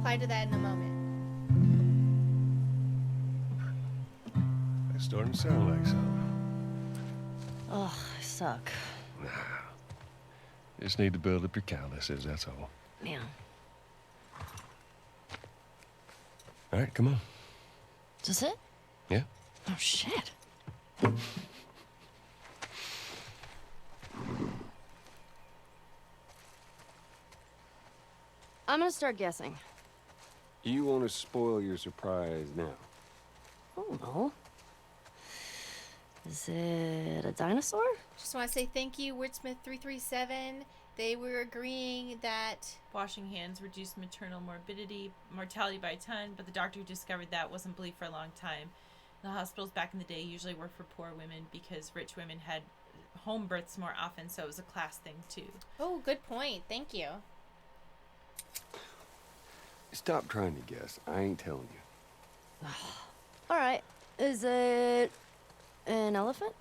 reply to that in a moment. It's starting to sound like something. Ugh, I suck. Nah. Just need to build up your calluses, that's all. Man. All right, come on. Is this it? Yeah? Oh, shit. I'm gonna start guessing. You want to spoil your surprise now? Oh, no. Is it a dinosaur? Just want to say thank you, Wordsmith337. They were agreeing that Washing hands reduced maternal mortality by a ton, but the doctor who discovered that wasn't believed for a long time. The hospitals back in the day usually were for poor women because rich women had home births more often, so it was a class thing too. Oh, good point. Thank you. Stop trying to guess. I ain't telling you. All right. Is it an elephant?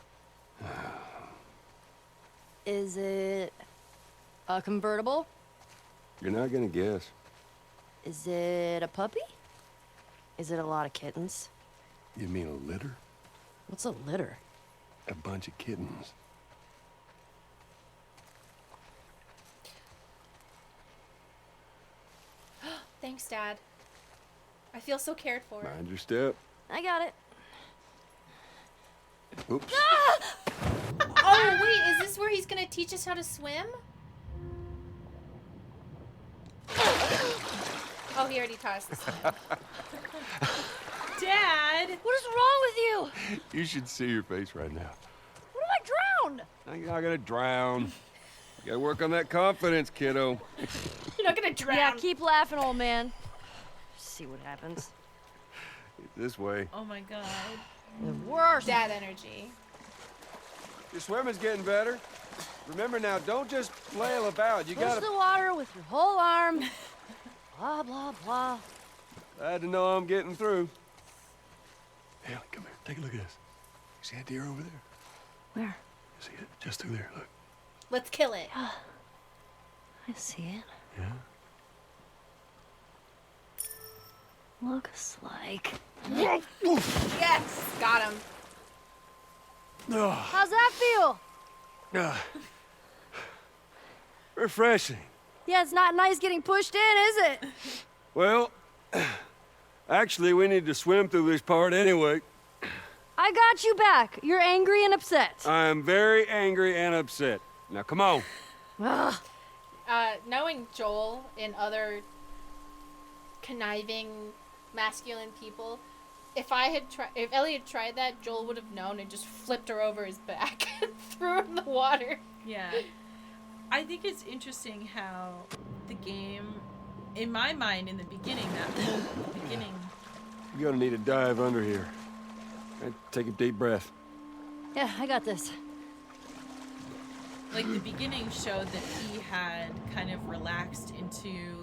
Is it a convertible? You're not gonna guess. Is it a puppy? Is it a lot of kittens? You mean a litter? What's a litter? A bunch of kittens. Thanks, Dad. I feel so cared for. Mind your step. I got it. Oops. Oh, wait, is this where he's gonna teach us how to swim? Oh, he already taught us to swim. Dad! What is wrong with you? You should see your face right now. What if I drown? You're not gonna drown. You gotta work on that confidence, kiddo. You're not gonna drown. Yeah, keep laughing, old man. See what happens. This way. Oh my god. The worst. Dad energy. Your swimming's getting better. Remember now, don't just flail about. You Push gotta. the water with your whole arm. Blah, blah, blah. Glad to know I'm getting through. Ellie, come here. Take a look at this. You see that deer over there? Where? You see it? Just through there. Look. Let's kill it. I see it. Yeah? Looks like. Yes, got him. Oh, How's that feel? refreshing. Yeah, it's not nice getting pushed in, is it? Well, actually, we need to swim through this part anyway. I got you back. You're angry and upset. I am very angry and upset. Now, come on. Ugh. Knowing Joel and other conniving masculine people, if Ellie had tried that, Joel would have known and just flipped her over his back and threw her in the water. Yeah. I think it's interesting how the game, in my mind, in the beginning, You're gonna need to dive under here. And take a deep breath. Yeah, I got this. like the beginning showed that he had kind of relaxed into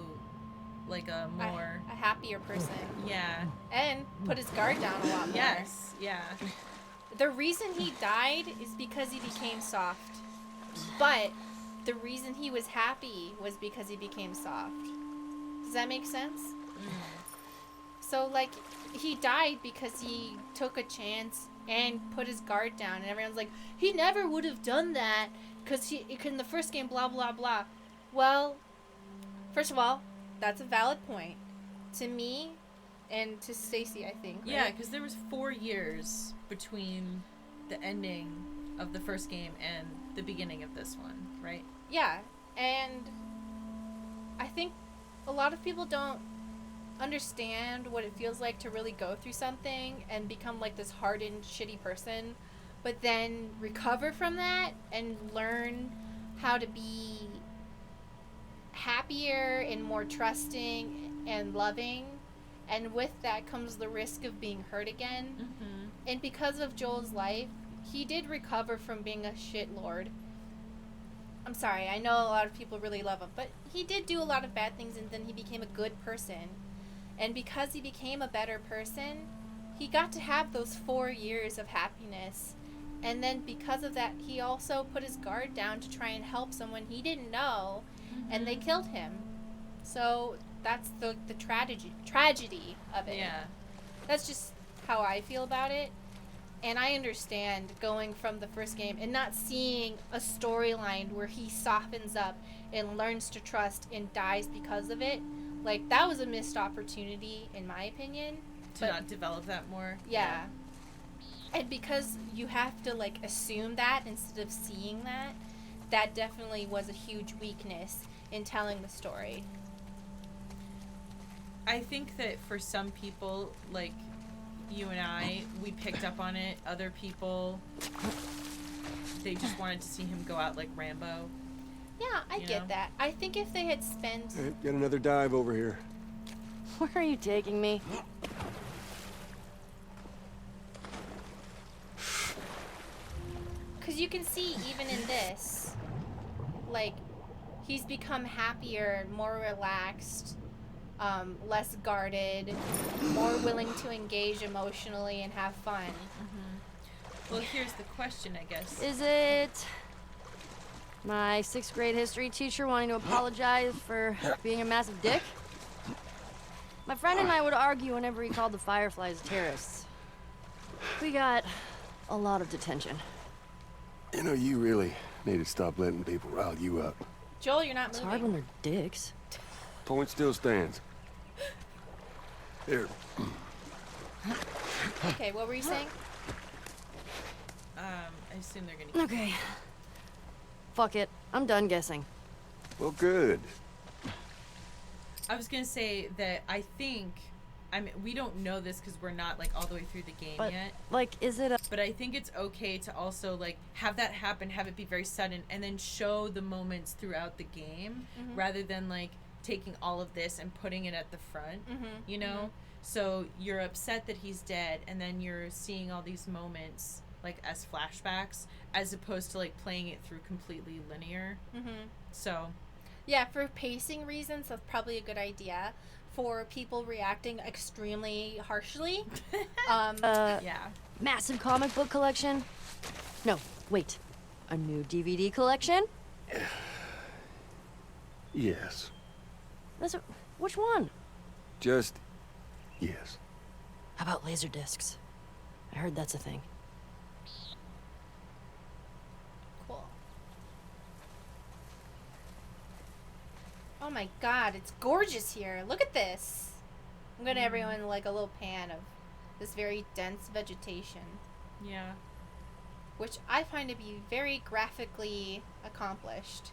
like a more a happier person. yeah. And put his guard down a lot more. Yes, yeah. The reason he died is because he became soft. But the reason he was happy was because he became soft. Does that make sense? So, like, he died because he took a chance and put his guard down. And everyone's like, he never would have done that because in the first game, blah, blah, blah. Well, first of all, that's a valid point. To me and to Stacy, I think. Right? Yeah, because there was 4 years between the ending of the first game and the beginning of this one, right? Yeah, and I think a lot of people don't understand what it feels like to really go through something and become like this hardened, shitty person, but then recover from that and learn how to be happier and more trusting and loving. And with that comes the risk of being hurt again. Mm-hmm. And because of Joel's life, he did recover from being a shitlord. I'm sorry, I know a lot of people really love him, but he did do a lot of bad things and then he became a good person. And because he became a better person, he got to have those 4 years of happiness. And then because of that, he also put his guard down to try and help someone he didn't know, and they killed him. So that's the tragedy of it. Yeah. That's just how I feel about it. And I understand going from the first game and not seeing a storyline where he softens up and learns to trust and dies because of it. Like, that was a missed opportunity, in my opinion. To not develop that more. Yeah. And because you have to, like, assume that instead of seeing that, that definitely was a huge weakness in telling the story. I think that for some people, like you and I, we picked up on it. Other people, they just wanted to see him go out like Rambo. Yeah, I You get know? that. I think if they had spent... Hey, got another dive over here. Where are you taking me? Because you can see, even in this, like, he's become happier, more relaxed, less guarded, more willing to engage emotionally and have fun. Well, here's the question, I guess. Is it my 6th grade history teacher wanting to apologize for being a massive dick? My friend and I would argue whenever he called the Fireflies terrorists. We got a lot of detention. You know, you really need to stop letting people rile you up. Joel, you're not It's hard moving. when they're dicks. Point still stands. Here. Okay, what were you saying? I assume they're gonna. Okay. Fuck it. I'm done guessing. Well, good. I was gonna say that I think. I mean, we don't know this because we're not like all the way through the game But, yet. like, is it a... But I think it's okay to also like have that happen, have it be very sudden, and then show the moments throughout the game rather than like taking all of this and putting it at the front. You know, so you're upset that he's dead, and then you're seeing all these moments like as flashbacks, as opposed to like playing it through completely linear. So Yeah, for pacing reasons, that's probably a good idea. For people reacting extremely harshly, yeah. massive comic book collection? No, wait. A new DVD collection? Yes. Which one? Just yes. How about laser discs? I heard that's a thing. cool. Oh my god, it's gorgeous here. Look at this. I'm gonna everyone like a little pan of this very dense vegetation, Yeah. which I find to be very graphically accomplished.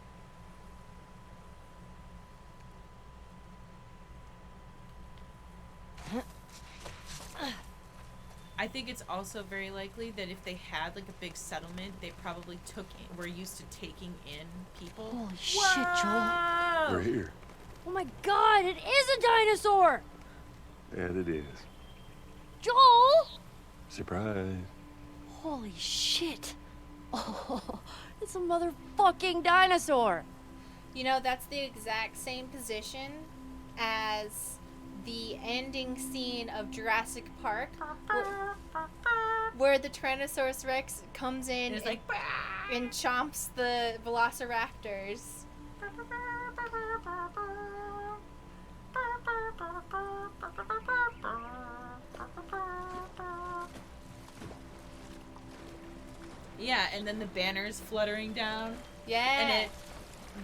I think it's also very likely that if they had like a big settlement, they probably were used to taking in people. Holy shit, Joel. Whoa! We're here. Oh my god, it is a dinosaur! And it is. Joel! Surprise. Holy shit. Oh, it's a motherfucking dinosaur. You know, that's the exact same position as the ending scene of Jurassic Park, where the Tyrannosaurus Rex comes in And it's like, and chomps the velociraptors. yeah, and then the banner's fluttering down, Yeah. and it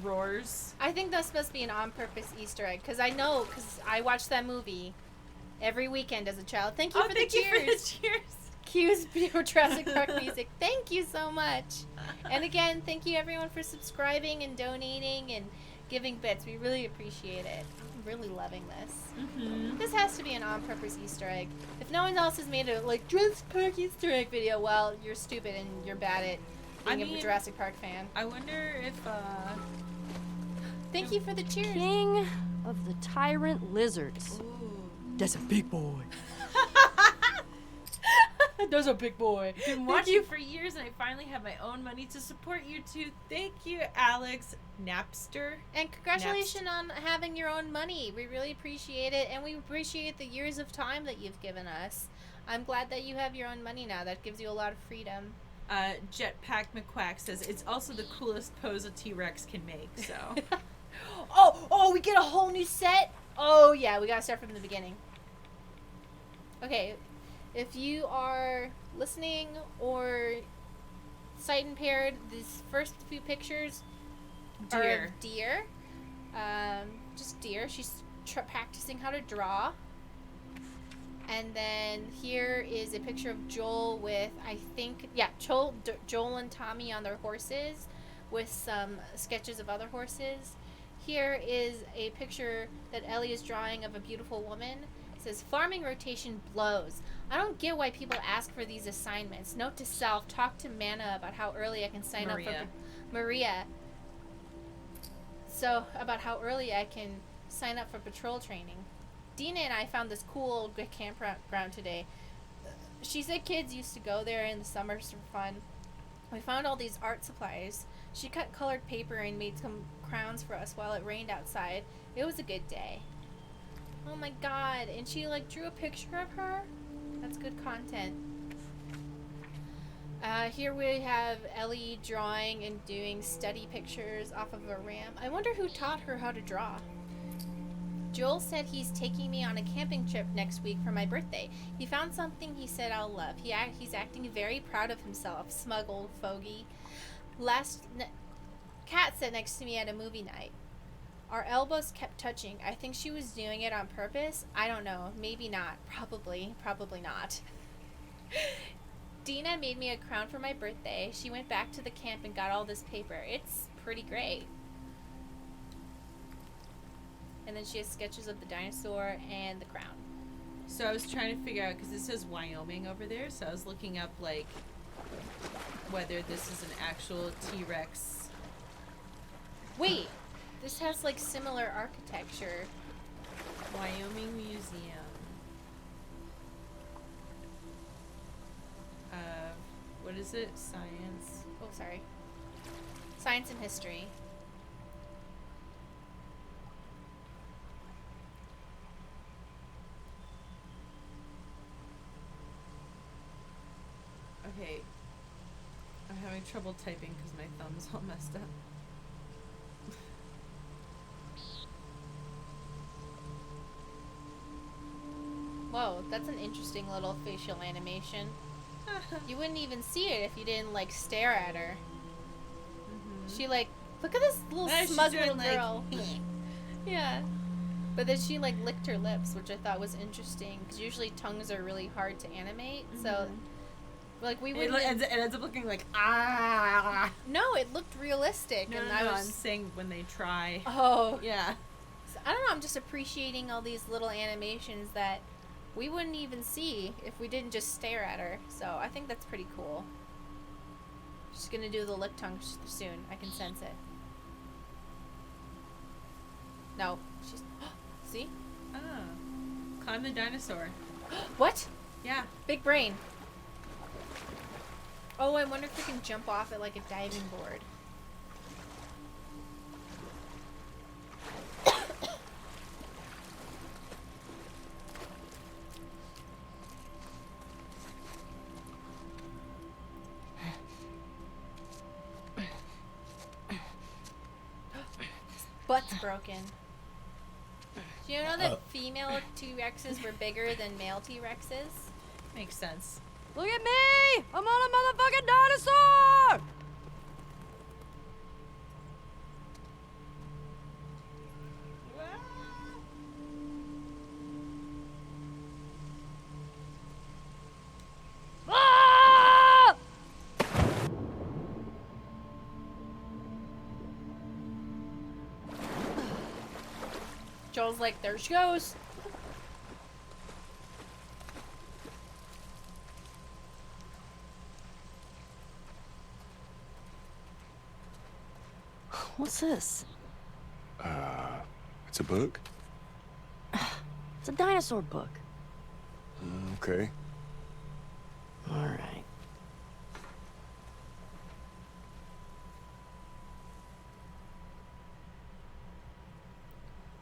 roars. I think that's supposed to be an on-purpose Easter egg, because I know, because I watched that movie every weekend as a child. Thank you for the thank you for the cheers. cheers. Cues Jurassic Park music. Thank you so much. And again, thank you everyone for subscribing and donating and giving bits. We really appreciate it. I'm really loving this. This has to be an on-purpose Easter egg. If no one else has made a like Jurassic Park Easter egg video, well, you're stupid and you're bad at being a mean- Jurassic Park fan. I wonder if Thank you for the cheers. King of the tyrant lizards. ooh. That's a big boy. There's a big boy. Been watching you for years, and I finally have my own money to support you too. Thank you, Alex Napster. And congratulations on having your own money. We really appreciate it, and we appreciate the years of time that you've given us. I'm glad that you have your own money now. That gives you a lot of freedom. Jetpack McQuack says it's also the coolest pose a T-Rex can make. So Oh, we get a whole new set. Oh, yeah, we gotta start from the beginning. Okay, if you are listening or sight impaired, these first few pictures are Deer. of deer. Just deer. She's practicing how to draw. And then here is a picture of Joel with, I think, yeah, Joel and Tommy on their horses with some sketches of other horses. Here is a picture that Ellie is drawing of a beautiful woman. It says, farming rotation blows. I don't get why people ask for these assignments. Note to self, talk to Mana about how early I can sign up for... Maria. So, about how early I can sign up for patrol training. Dina and I found this cool old campground today. She said kids used to go there in the summers for fun. We found all these art supplies. She cut colored paper and made some crowns for us while it rained outside. It was a good day. Oh my god, and she like drew a picture of her? That's good content. Here we have Ellie drawing and doing study pictures off of a ram. I wonder who taught her how to draw. Joel said he's taking me on a camping trip next week for my birthday. He found something he said I'll love. He's acting very proud of himself. Smug old fogey. Kat sat next to me at a movie night. Our elbows kept touching. I think she was doing it on purpose. I don't know. Maybe not. Probably not. Dina made me a crown for my birthday. She went back to the camp and got all this paper. It's pretty great. And then she has sketches of the dinosaur and the crown. So I was trying to figure out, because it says Wyoming over there, so I was looking up, like, whether this is an actual T-Rex. Wait, this has, like, similar architecture. Wyoming Museum. What is it? Science. Oh, sorry. Science and history. Okay. I'm having trouble typing because my thumb's all messed up. Whoa, that's an interesting little facial animation. You wouldn't even see it if you didn't, like, stare at her. Mm-hmm. She, like, look at this little She's smug doing, little like, girl. Yeah. But then she, like, licked her lips, which I thought was interesting, because usually tongues are really hard to animate, so... Like, we would. It ends up looking like ah. No, it looked realistic, No, and no, I was I'm saying when they try. Oh, Yeah. so, I don't know. I'm just appreciating all these little animations that we wouldn't even see if we didn't just stare at her. So I think that's pretty cool. She's gonna do the lick tongue soon. I can sense it. No, she's. See? Oh. Climb the dinosaur. What? Yeah. Big brain. Oh, I wonder if we can jump off at like a diving board. Butt's broken. Do you know that female T-Rexes were bigger than male T-Rexes? Makes sense. Look at me! I'm on a motherfucking dinosaur! Ah! Joel's like, there she goes. What's this? It's a book? It's a dinosaur book. Okay. All right.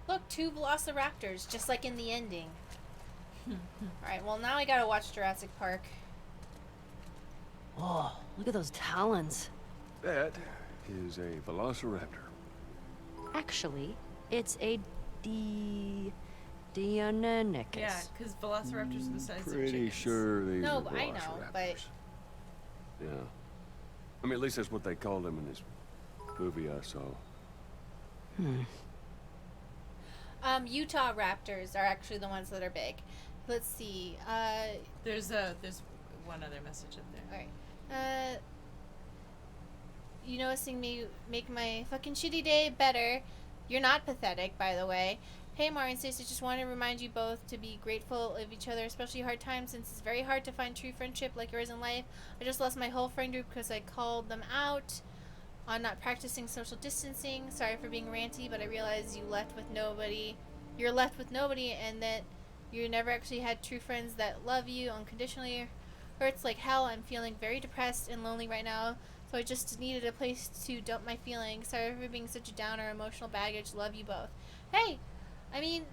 Look, 2 velociraptors, just like in the ending. Alright, well now I gotta watch Jurassic Park. Whoa, look at those talons. That is a velociraptor. Actually, it's a Deinonychus. Yeah, because velociraptors are the size of Pretty chickens. sure these No, are but I know, but- velociraptors. Yeah. I mean, at least that's what they called them in this movie I saw. Utah raptors are actually the ones that are big. Let's see. There's one other message up there. Alright. You noticing me make my fucking shitty day better. You're not pathetic, by the way. Hey, Mara and Stacey, just want to remind you both to be grateful of each other, especially hard times, since it's very hard to find true friendship like yours in life. I just lost my whole friend group because I called them out on not practicing social distancing. Sorry for being ranty, but I realized you're left with nobody, and that you never actually had true friends that love you unconditionally. Hurts like hell. I'm feeling very depressed and lonely right now, so I just needed a place to dump my feelings. Sorry for being such a downer, emotional baggage. Love you both. Hey, I mean,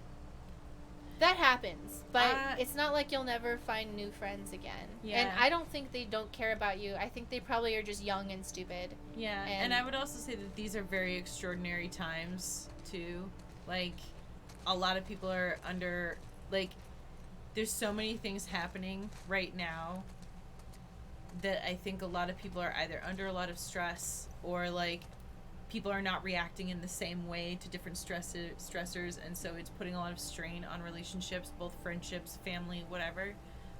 that happens, but it's not like you'll never find new friends again. Yeah. And I don't think they don't care about you. I think they probably are just young and stupid. Yeah, and I would also say that these are very extraordinary times, too. Like, a lot of people are under, like, there's so many things happening right now that I think a lot of people are either under a lot of stress or, like, people are not reacting in the same way to different stressors, and so it's putting a lot of strain on relationships, both friendships, family, whatever.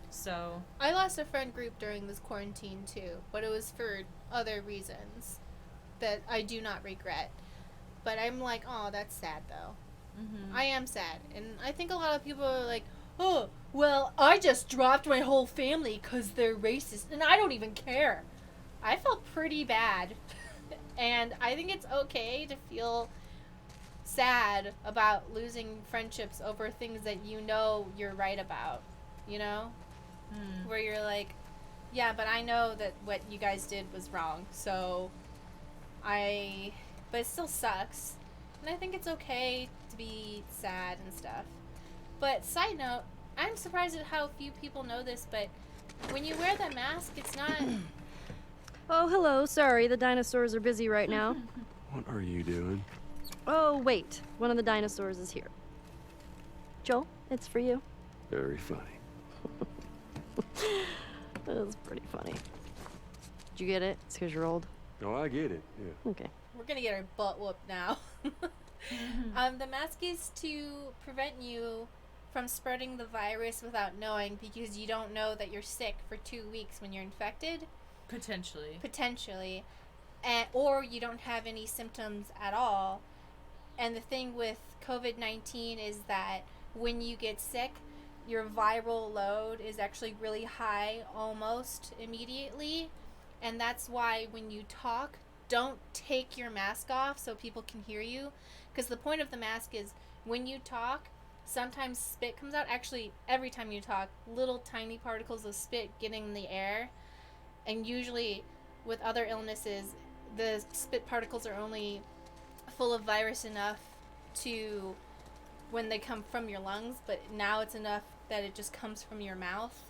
So I lost a friend group during this quarantine too, but it was for other reasons that I do not regret. But I'm like, oh, that's sad though. mm-hmm. I am sad, and I think a lot of people are like, oh, well, I just dropped my whole family because they're racist, and I don't even care. I felt pretty bad. And I think it's okay to feel sad about losing friendships over things that you know you're right about, you know? Where you're like, yeah, but I know that what you guys did was wrong, but it still sucks. And I think it's okay to be sad and stuff. But side note, I'm surprised at how few people know this, but when you wear the mask, it's not... Oh, hello. Sorry, the dinosaurs are busy right now. What are you doing? Oh, wait. One of the dinosaurs is here. Joel, it's for you. Very funny. That was pretty funny. Did you get it? It's because you're old. Oh, I get it. Yeah. Okay. We're gonna get our butt whooped now. The mask is to prevent you from spreading the virus without knowing, because you don't know that you're sick for 2 weeks when you're infected. Potentially. Or you don't have any symptoms at all. And the thing with COVID-19 is that when you get sick, your viral load is actually really high almost immediately. And that's why when you talk, don't take your mask off so people can hear you. Because the point of the mask is when you talk, sometimes spit comes out. Actually, every time you talk, little tiny particles of spit get in the air. And usually with other illnesses, the spit particles are only full of virus enough to when they come from your lungs, but now it's enough that it just comes from your mouth.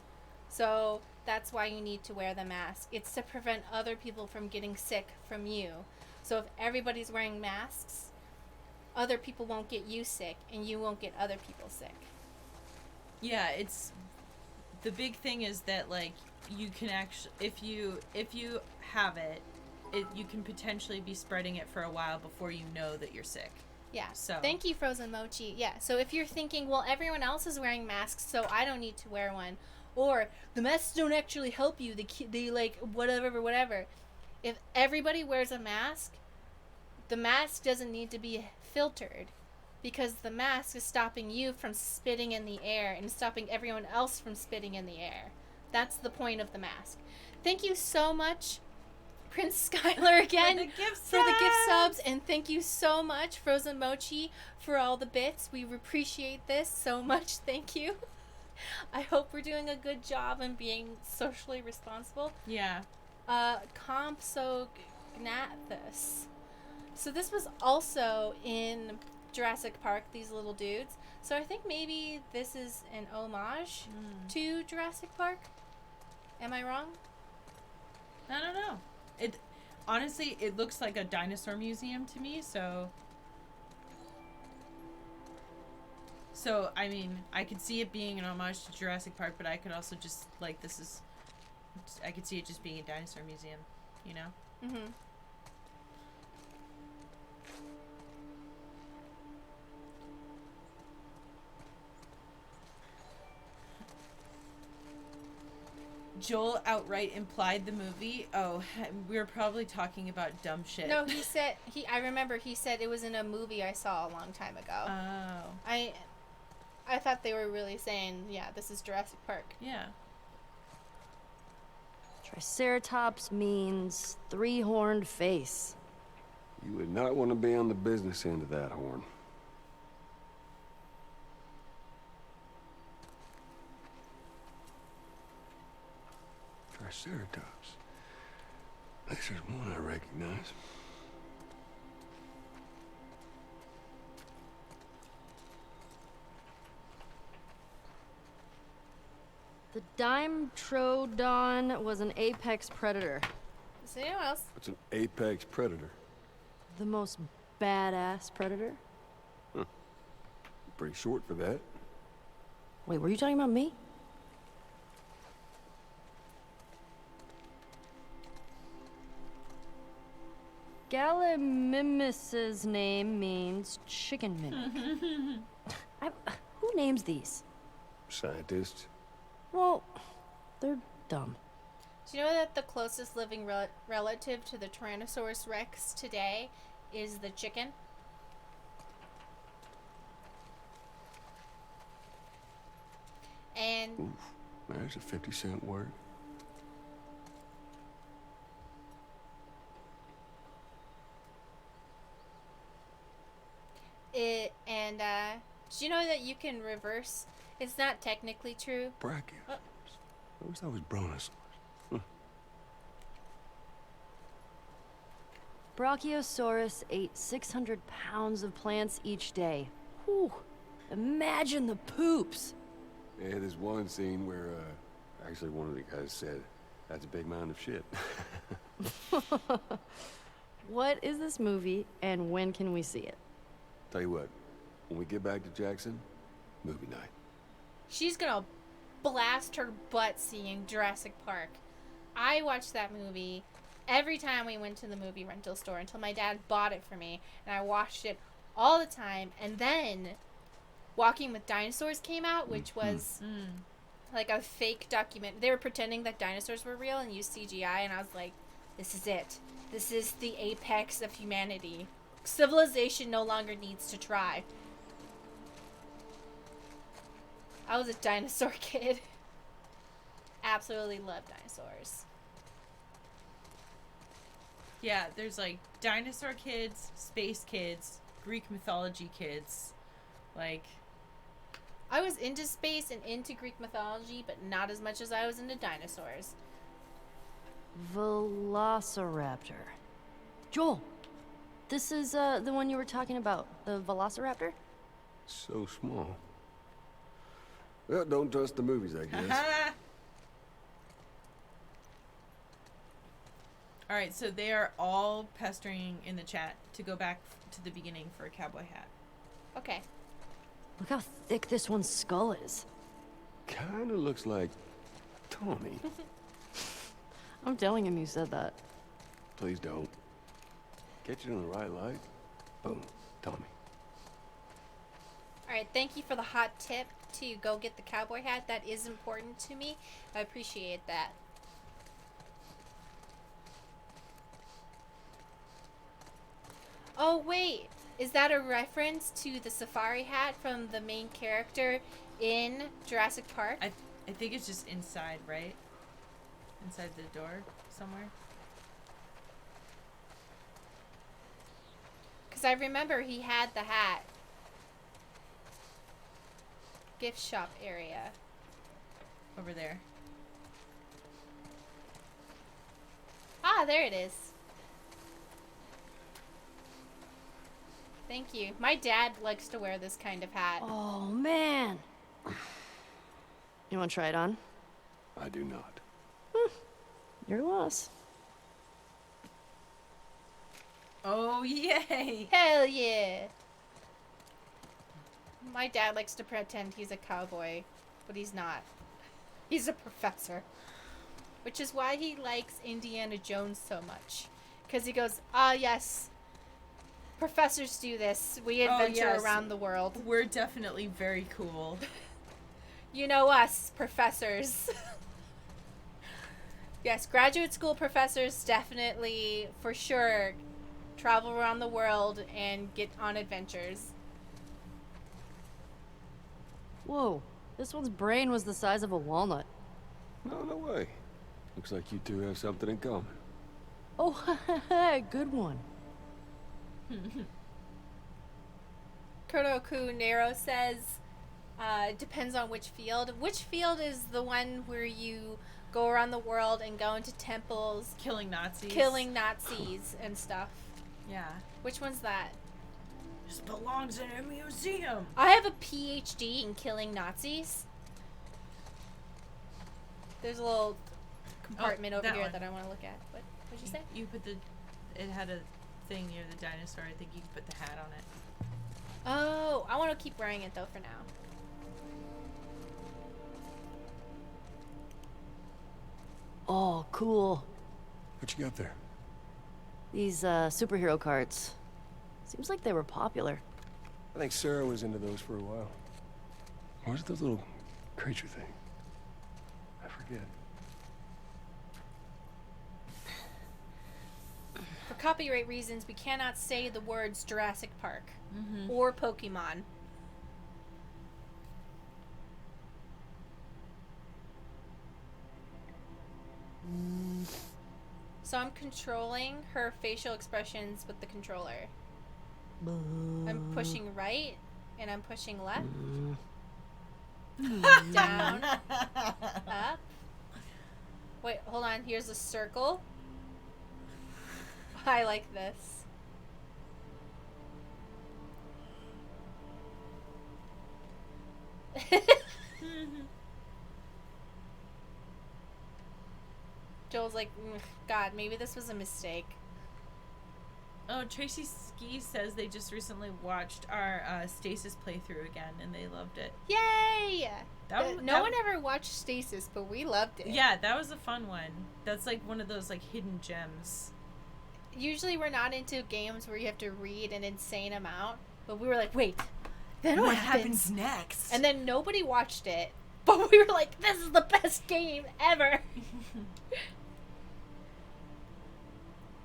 So that's why you need to wear the mask. It's to prevent other people from getting sick from you. So if everybody's wearing masks, other people won't get you sick, and you won't get other people sick. Yeah, it's the big thing is that, like, you can actually, if you have it, you can potentially be spreading it for a while before you know that you're sick. Yeah. So Thank you, Frozen Mochi. Yeah. So if you're thinking, well, everyone else is wearing masks, so I don't need to wear one, or the masks don't actually help you. They like whatever. If everybody wears a mask, the mask doesn't need to be filtered, because the mask is stopping you from spitting in the air and stopping everyone else from spitting in the air. That's the point of the mask. Thank you so much, Prince Skylar, again, for the gift subs, and thank you so much, Frozen Mochi, for all the bits. We appreciate this so much. Thank you. I hope we're doing a good job in being socially responsible. Yeah. Compsognathus. So this was also in Jurassic Park, these little dudes. So I think maybe this is an homage to Jurassic Park. Am I wrong? I don't know. It honestly, it looks like a dinosaur museum to me, so So, I mean, I could see it being an homage to Jurassic Park, but I could also just, like, I could see it just being a dinosaur museum, you know? Mm-hmm. Joel outright implied the movie. Oh, we were probably talking about dumb shit. No, he said I remember he said it was in a movie I saw a long time ago. Oh. I thought they were really saying, yeah, this is Jurassic Park. Yeah. Triceratops means three-horned face. You would not want to be on the business end of that horn. Triceratops. At least there's one I recognize. The Dimetrodon was an apex predator. Is there anyone else? What's an apex predator? The most badass predator? Pretty short for that. Wait, were you talking about me? Gallimimus's name means chicken mimic. Who names these? Scientists. Well, they're dumb. Do you know that the closest living relative to the Tyrannosaurus Rex today is the chicken? And Oof, there's a 50-cent word. do you know that you can reverse? It's not technically true. Brachiosaurus. I always thought it was brontosaurus. Brachiosaurus ate 600 pounds of plants each day. Whew. Imagine the poops. Yeah, there's one scene where, actually one of the guys said, that's a big mound of shit. What is this movie, and when can we see it? Tell you what, when we get back to Jackson, movie night. She's gonna blast her butt seeing Jurassic Park. I watched that movie every time we went to the movie rental store until my dad bought it for me, and I watched it all the time. And then Walking with Dinosaurs came out, which was like a fake document. They were pretending that dinosaurs were real and used CGI, and I was like, this is it. This is the apex of humanity. Civilization no longer needs to try. I was a dinosaur kid. Absolutely love dinosaurs. Yeah, there's like dinosaur kids, space kids, Greek mythology kids. Like, I was into space and into Greek mythology, but not as much as I was into dinosaurs. Velociraptor. Joel, this is the one you were talking about, the Velociraptor? So small. Well, don't trust the movies, I guess. Alright, so they are all pestering in the chat to go back to the beginning for a cowboy hat. Okay. Look how thick this one's skull is. Kinda looks like Tommy. I'm telling him you said that. Please don't. Catch it in the right light. Boom. Tommy. Alright, thank you for the hot tip to go get the cowboy hat. That is important to me. I appreciate that. Oh, wait. Is that a reference to the safari hat from the main character in Jurassic Park? I think it's just inside, right? Inside the door somewhere. Because I remember he had the hat. Gift shop area. Over there. Ah, there it is. Thank you. My dad likes to wear this kind of hat. Oh, man. You want to try it on? I do not. Your loss. Oh, yay! Hell yeah. My dad likes to pretend he's a cowboy, but he's not. He's a professor. Which is why he likes Indiana Jones so much. Because he goes, yes, professors do this. We adventure around the world. We're definitely very cool. You know us, professors. Yes, graduate school professors definitely, for sure, travel around the world and get on adventures. Whoa, this one's brain was the size of a walnut. No way. Looks like you two have something in common. Oh, good one. Kuroku Nero says, depends on which field. Which field is the one where you go around the world and go into temples, Killing Nazis. and stuff? Yeah. Which one's that? This belongs in a museum. I have a PhD in killing Nazis. There's a little compartment over that here one. that I want to look at. What'd you say? You put the... It had a thing near the dinosaur. I think you could put the hat on it. Oh, I want to keep wearing it though for now. Oh, cool. What you got there? These, superhero cards. Seems like they were popular. I think Sarah was into those for a while. What was it, those little creature thing? I forget. For copyright reasons, we cannot say the words Jurassic Park or Pokemon. So I'm controlling her facial expressions with the controller. I'm pushing right and I'm pushing left. Down. Up. Wait, hold on. Here's a circle. I like this. Joel's like, God, maybe this was a mistake. Oh, Tracy Ski says they just recently watched our Stasis playthrough again, and they loved it. Yay! No one ever. ever watched Stasis, but we loved it. Yeah, that was a fun one. That's like one of those like hidden gems. Usually we're not into games where you have to read an insane amount, but we were like, wait, then What what happens next? And then nobody watched it, but we were like, this is the best game ever.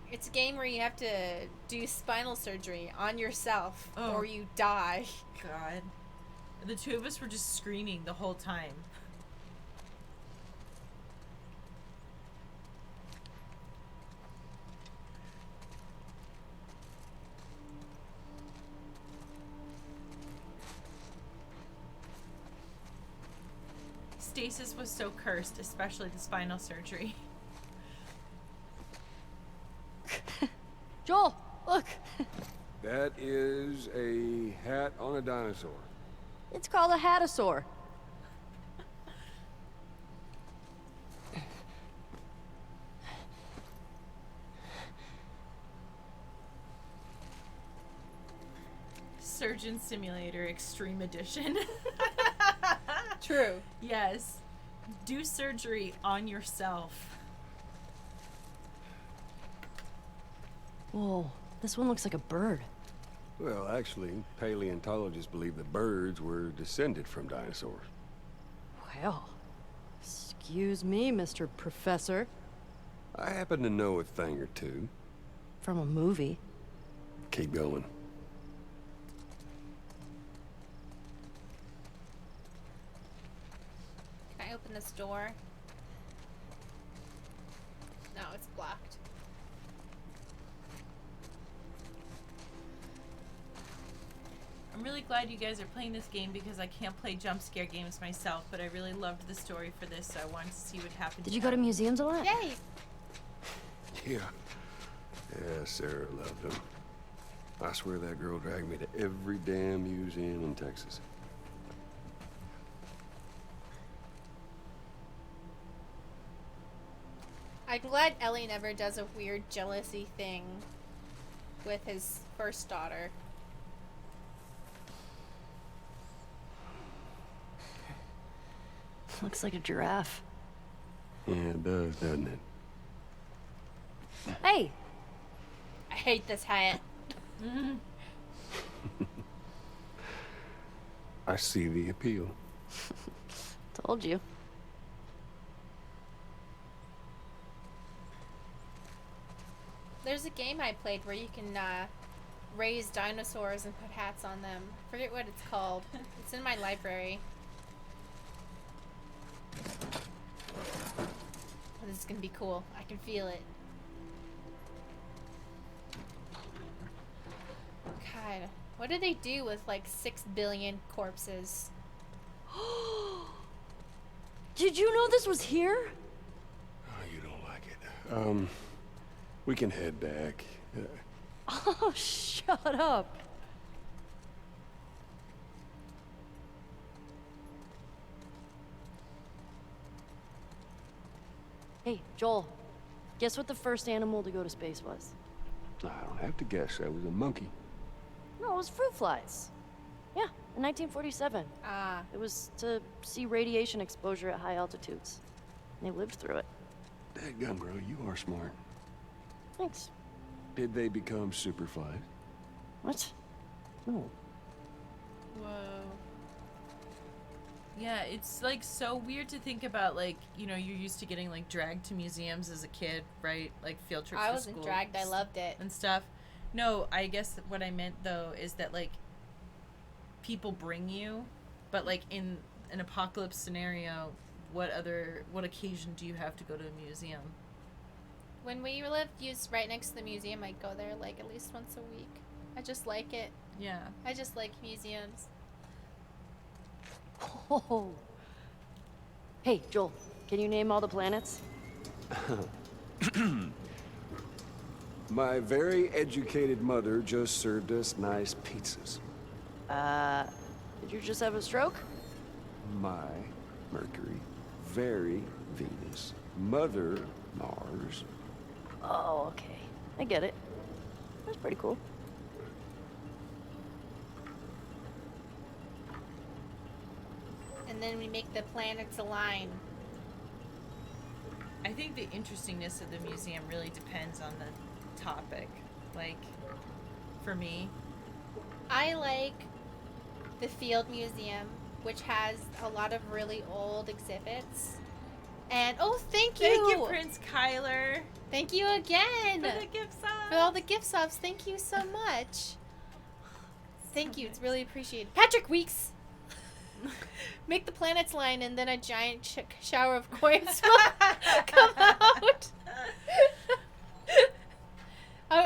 It's a game where you have to do spinal surgery on yourself or you die. God. The two of us were just screaming the whole time. Stasis was so cursed, especially the spinal surgery. Joel, look. That is a hat on a dinosaur. It's called a hatasaur. Surgeon Simulator Extreme Edition. True. Yes. Do surgery on yourself. Whoa, this one looks like a bird. Well, actually, paleontologists believe that birds were descended from dinosaurs. Well, excuse me, Mr. Professor. I happen to know a thing or two. From a movie. Keep going. Can I open this door? No, it's blocked. I'm really glad you guys are playing this game because I can't play jump scare games myself, but I really loved the story for this, so I wanted to see what happened. Did you go to museums a lot? Yay! Yeah. Yeah, Sarah loved them. I swear that girl dragged me to every damn museum in Texas. I'm glad Ellie never does a weird jealousy thing with his first daughter. Looks like a giraffe. Yeah, it does, doesn't it? Hey, I hate this hat. I see the appeal. told you. There's a game I played where you can raise dinosaurs and put hats on them. I forget what it's called. It's in my library. This is gonna be cool. I can feel it. God, what do they do with like 6 billion corpses? Did you know this was here? Oh, you don't like it. We can head back. Oh, shut up. Hey, Joel, guess what the first animal to go to space was? I don't have to guess. That was a monkey. No, it was fruit flies. Yeah, in 1947. Ah, It was to see radiation exposure at high altitudes. They lived through it. Dadgum, bro, you are smart. Thanks. Did they become superflies? What? No. Whoa. Yeah, it's like so weird to think about. Like, you know, you're used to getting like dragged to museums as a kid, right? Like field trips. I for wasn't school dragged. I loved it. and stuff. No, I guess what I meant though is that like people bring you, but like in an apocalypse scenario, what occasion do you have to go to a museum? When we lived right next to the museum, I'd go there like at least once a week. I just like it. Yeah. I just like museums. Oh. Hey, Joel, can you name all the planets? My very educated mother just served us nice pizzas. Did you just have a stroke? My Mercury, very Venus, Mother Mars. Oh, okay. I get it. That's pretty cool. And then we make the planets align. I think the interestingness of the museum really depends on the topic. Like, for me, I like the Field Museum, which has a lot of really old exhibits. And oh, thank you! thank you, Prince Kyler, Thank you again for the gift for all the gift subs. Thank you so much. Thank you. It's really appreciated. Patrick Weeks. Make the planets line, and then a giant shower of coins will come out.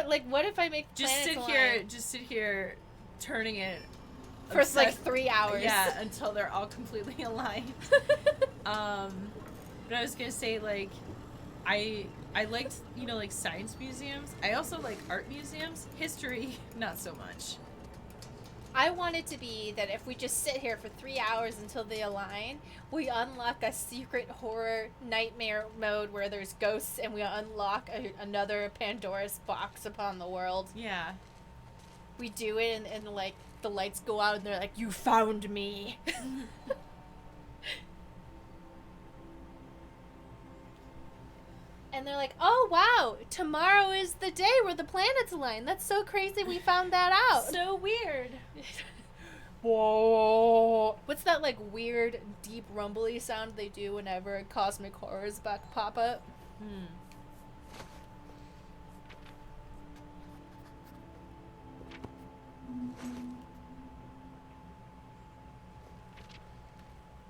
Like, what if I make planets align Just sit here, turning it for like obsessed- 3 hours? Yeah, until they're all completely aligned. But I was gonna say, like, I liked, you know, like science museums. I also like art museums. History, not so much. I want it to be that if we just sit here for 3 hours until they align, we unlock a secret horror nightmare mode where there's ghosts, and we unlock another Pandora's box upon the world. Yeah. We do it, and like the lights go out, and they're like, "You found me." And they're like, "Oh wow, tomorrow is the day where the planets align. That's so crazy. We found that out." So weird. Whoa! What's that like weird, deep, rumbly sound they do whenever cosmic horrors pop up?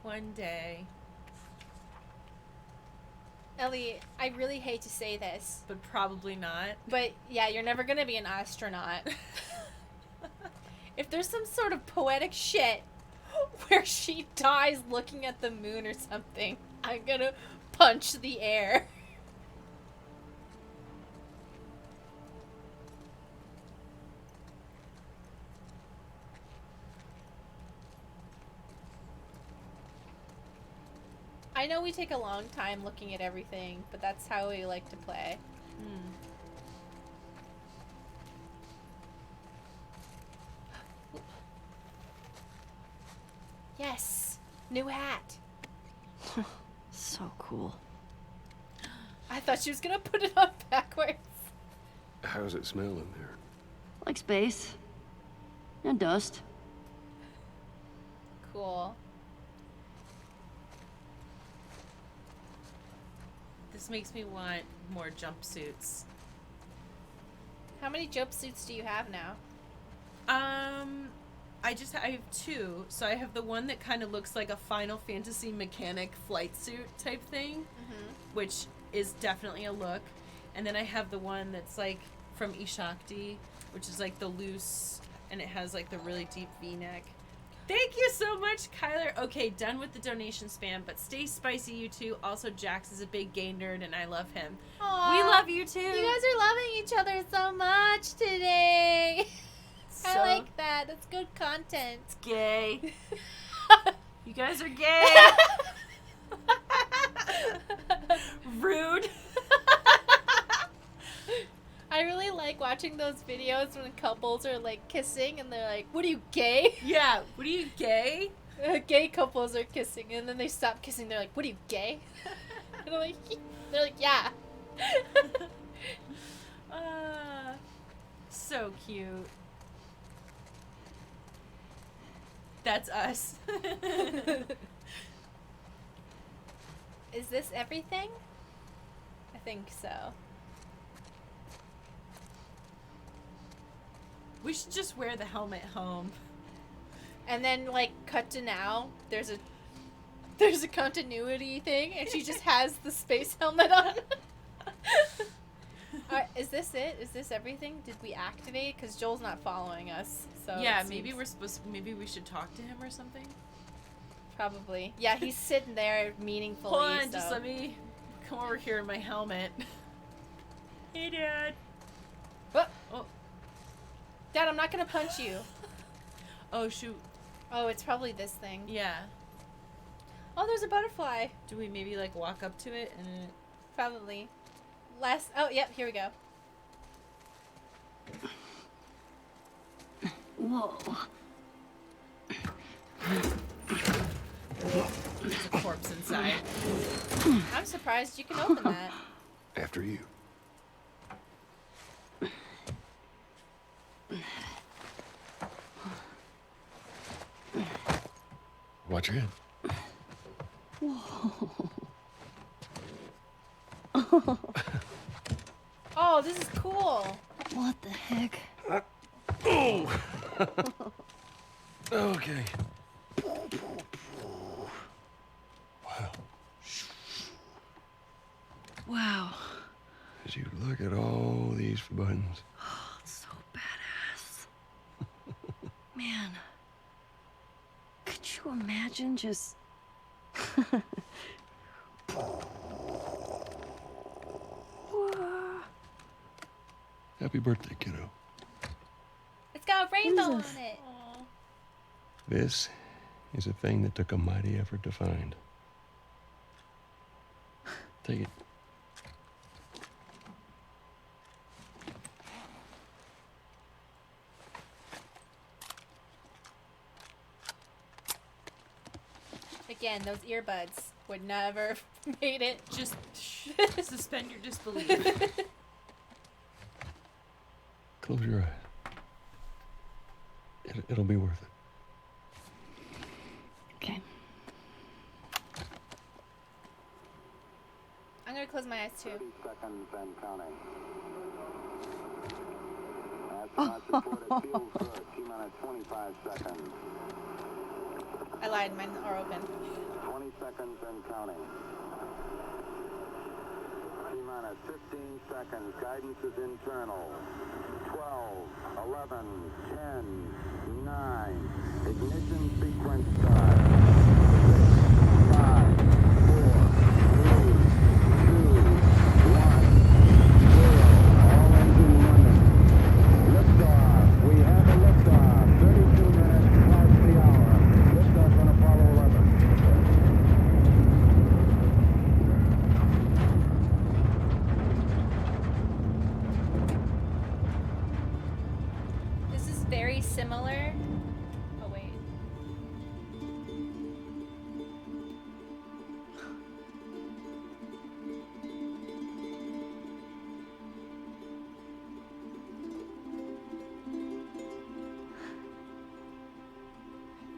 One day, Ellie, I really hate to say this, but probably not. but yeah, you're never gonna be an astronaut. If there's some sort of poetic shit where she dies looking at the moon or something, I'm gonna punch the air. I know we take a long time looking at everything, but that's how we like to play. Yes! New hat! So cool. I thought she was gonna put it on backwards. How's it smell in there? Like space. And dust. Cool. This makes me want more jumpsuits. How many jumpsuits do you have now? I have two. So I have the one that kind of looks like a Final Fantasy mechanic flight suit type thing, which is definitely a look. And then I have the one that's like from Ishakti, which is like the loose, and it has like the really deep V-neck. Thank you so much, Kyler. Okay, done with the donation spam, but stay spicy, you two. Also, Jax is a big gay nerd, and I love him. Aww, We love you too. You guys are loving each other so much today. I like that. That's good content. It's gay. You guys are gay. Rude. I really like watching those videos when couples are like kissing and they're like, "What are you, gay?" Yeah. What are you, gay? Gay couples are kissing and then they stop kissing. They're like, "What are you, gay?" And they're like, "Yeah." So cute. That's us. Is this everything? I think so. We should just wear the helmet home. And then like cut to now. There's a continuity thing, and she just has the space helmet on. Is this it? Is this everything? Did we activate? Because Joel's not following us. So Yeah, it maybe seems- maybe we should talk to him or something. Probably. Yeah, he's sitting there meaningfully. Hold on, so. just let me come over here in my helmet. Hey, Dad. Oh. Dad, I'm not gonna punch you. Oh, shoot. Oh, it's probably this thing. Yeah. Oh, there's a butterfly. Do we maybe like walk up to it and Probably. Oh, yep, here we go. Whoa. there's a corpse inside? I'm surprised you can open that. After you. Watch your head. Oh, this is cool. What the heck? Oh! Okay. Wow. Wow. As you look at all these buttons. Oh, it's so badass. Man. Could you imagine just... Happy birthday, kiddo. It's got a rainbow on this? it. This is a thing that took a mighty effort to find. Take it. Again, those earbuds would never have made it. Just suspend your disbelief. Close your eyes. It'll be worth it. Okay. I'm gonna close my eyes too. 30 seconds and counting. Astronauts report it feels good. T-minus 25 seconds. I lied, mine are open. 20 seconds and counting. T-minus 15 seconds. Guidance is internal. 12, 11, 10, 9. Ignition sequence start. 6, 5, 4, 3, 2, 1, 0. All engine running. Liftoff. We have a liftoff. 32 minutes past the hour. Liftoff on Apollo 11. This is very similar. Oh wait.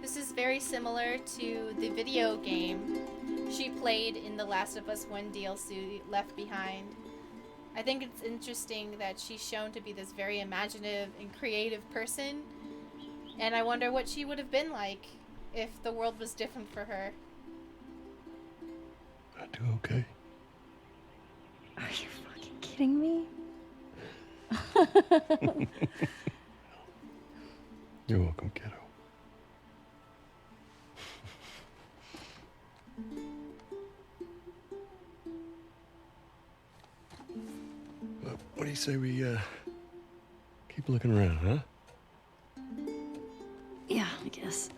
This is very similar to the video game she played in The Last of Us 1 DLC, Left Behind. I think it's interesting that she's shown to be this very imaginative and creative person, and I wonder what she would have been like if the world was different for her. I do okay. Are you fucking kidding me? You're welcome, kiddo. What do you say we keep looking around, huh? Yeah, I guess.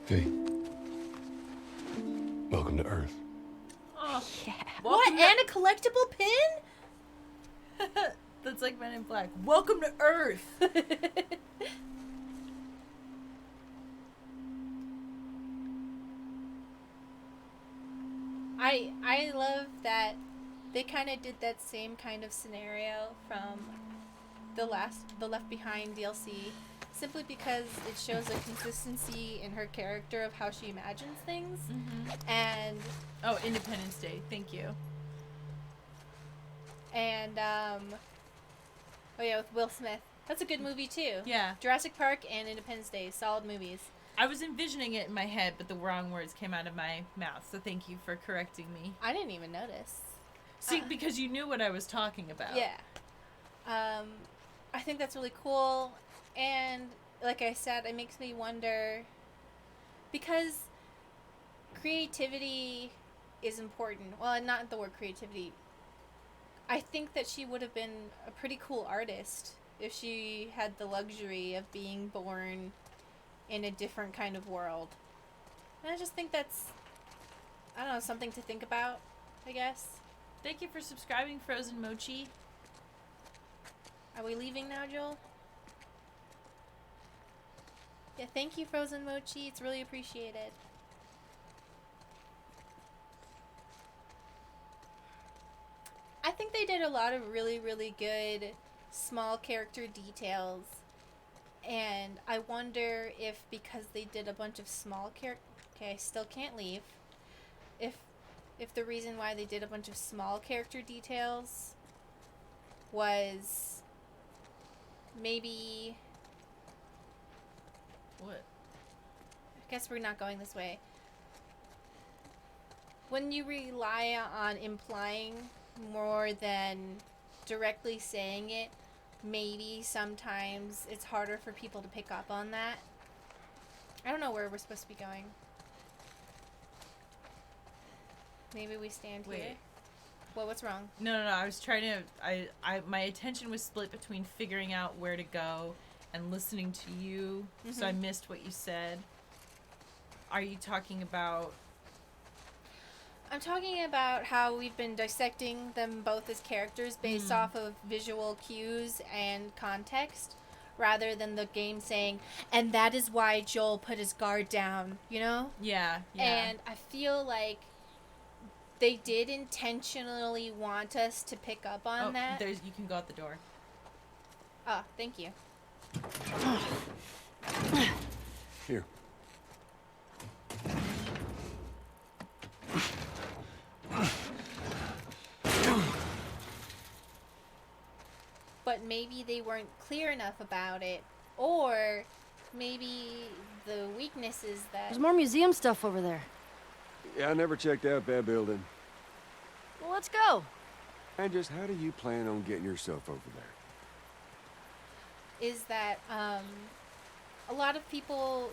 Hey. Welcome to Earth. Oh, Yeah. What? And a collectible pin? That's like Men in Black. Welcome to Earth. I love that they kind of did that same kind of scenario from the Left Behind DLC, simply because it shows a consistency in her character of how she imagines things. And Oh, Independence Day. Thank you. oh yeah, with Will Smith. That's a good movie too. Yeah. Jurassic Park and Independence Day, solid movies. I was envisioning it in my head, but the wrong words came out of my mouth, so thank you for correcting me. I didn't even notice. See, because you knew what I was talking about. Yeah. I think that's really cool, and like I said, it makes me wonder, because creativity is important. Well, not the word creativity. I think that she would have been a pretty cool artist if she had the luxury of being born in a different kind of world. And I just think that's, I don't know, something to think about, I guess. Thank you for subscribing, Frozen Mochi. Are we leaving now, Joel? Yeah, thank you, Frozen Mochi. It's really appreciated. I think they did a lot of really, really good small character details. And I wonder if because they did a bunch of small character... Okay, I still can't leave. If the reason why they did a bunch of small character details was maybe... What? I guess we're not going this way. When you rely on implying more than directly saying it, maybe sometimes it's harder for people to pick up on that. I don't know where we're supposed to be going. Maybe we stand here. Wait. Well, what's wrong? No, I was trying to... my attention was split between figuring out where to go and listening to you, so I missed what you said. Are you talking about... I'm talking about how we've been dissecting them both as characters based off of visual cues and context, rather than the game saying, and that is why Joel put his guard down, you know? Yeah. And I feel like they did intentionally want us to pick up on that. You can go out the door. Oh, thank you. Here. But maybe they weren't clear enough about it, or maybe the weakness is that... There's more museum stuff over there. Yeah, I never checked out that building. Well, let's go. And just how do you plan on getting yourself over there? is that a lot of people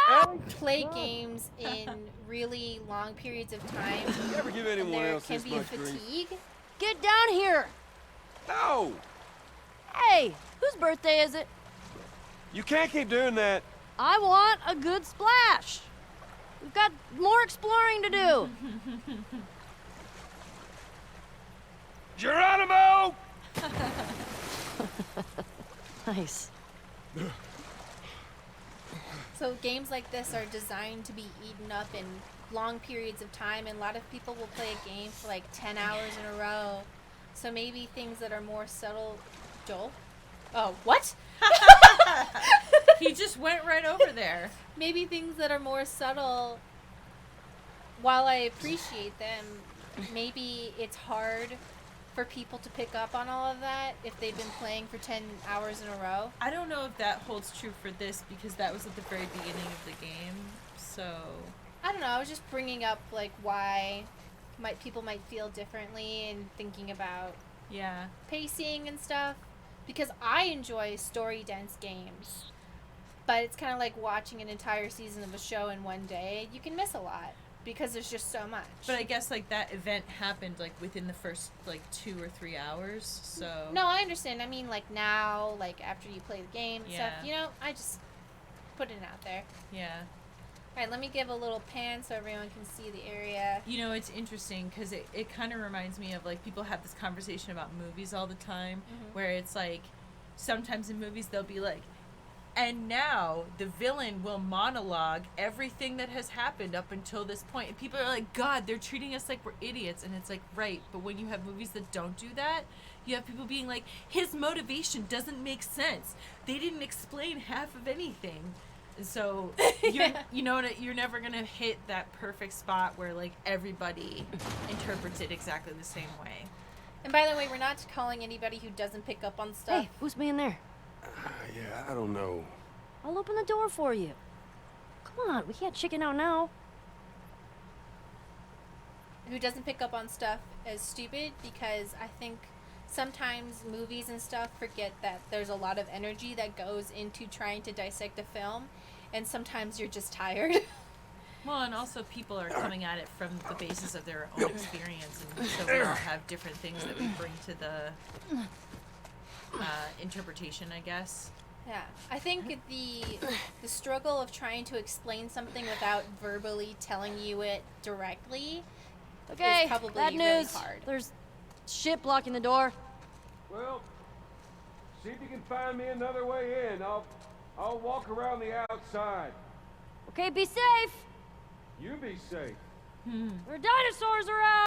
Ah! play games in really long periods of time. You ever give and anyone there else can this be much grief? fatigue. Get down here! No! Hey, whose birthday is it? You can't keep doing that. I want a good splash. We've got more exploring to do. Geronimo! Nice. So games like this are designed to be eaten up in long periods of time, and a lot of people will play a game for like 10 hours in a row. So maybe things that are more subtle... Joel? Oh, what? He just went right over there. Maybe things that are more subtle, while I appreciate them, maybe it's hard for people to pick up on all of that if they've been playing for 10 hours in a row. I don't know if that holds true for this because that was at the very beginning of the game. So I don't know, I was just bringing up like why people might feel differently and thinking about yeah. pacing and stuff, because I enjoy story dense games, but it's kind of like watching an entire season of a show in one day. You can miss a lot because there's just so much. But I guess like that event happened like within the first like 2 or 3 hours. So No, I understand. I mean, like now, like after you play the game and stuff, Yeah. you know, I just put it out there. yeah. All right, let me give a little pan so everyone can see the area. You know, it's interesting because it kind of reminds me of like people have this conversation about movies all the time where it's like sometimes in movies they'll be like, and now the villain will monologue everything that has happened up until this point. And people are like, God, they're treating us like we're idiots. And it's like, right. But when you have movies that don't do that, you have people being like, his motivation doesn't make sense. They didn't explain half of anything. And so, you know, you're never going to hit that perfect spot where like everybody interprets it exactly the same way. And by the way, we're not calling anybody who doesn't pick up on stuff. Hey, who's being there? Yeah, I don't know. I'll open the door for you. Come on, we can't chicken out now. Who doesn't pick up on stuff as stupid, because I think sometimes movies and stuff forget that there's a lot of energy that goes into trying to dissect a film, and sometimes you're just tired. Well, and also people are coming at it from the basis of their own experience, and so we all have different things that we bring to the interpretation, I guess. Yeah, I think the struggle of trying to explain something without verbally telling you it directly Okay, is probably bad really news. hard. There's shit blocking the door. Well, see if you can find me another way in. I'll walk around the outside. Okay, be safe. You be safe. There are dinosaurs around.